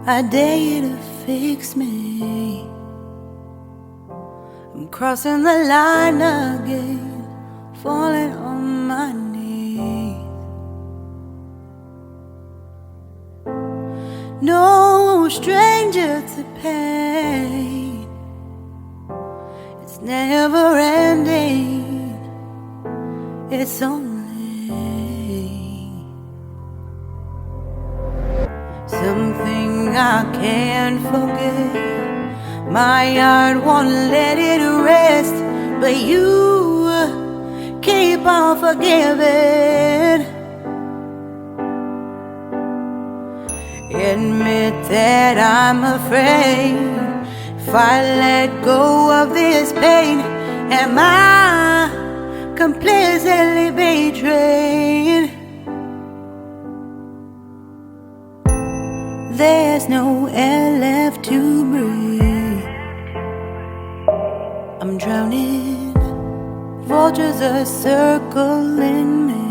I dare you to fix me. I'm crossing the line again, falling on my knees. No stranger to pain, it's never ending, it's only something I can't forget. My heart won't let it rest, but you keep on forgiving. Admit that I'm afraid. If I let go of this pain, am I completely betrayed? There's no air left to breathe. I'm drowning, vultures are circling me.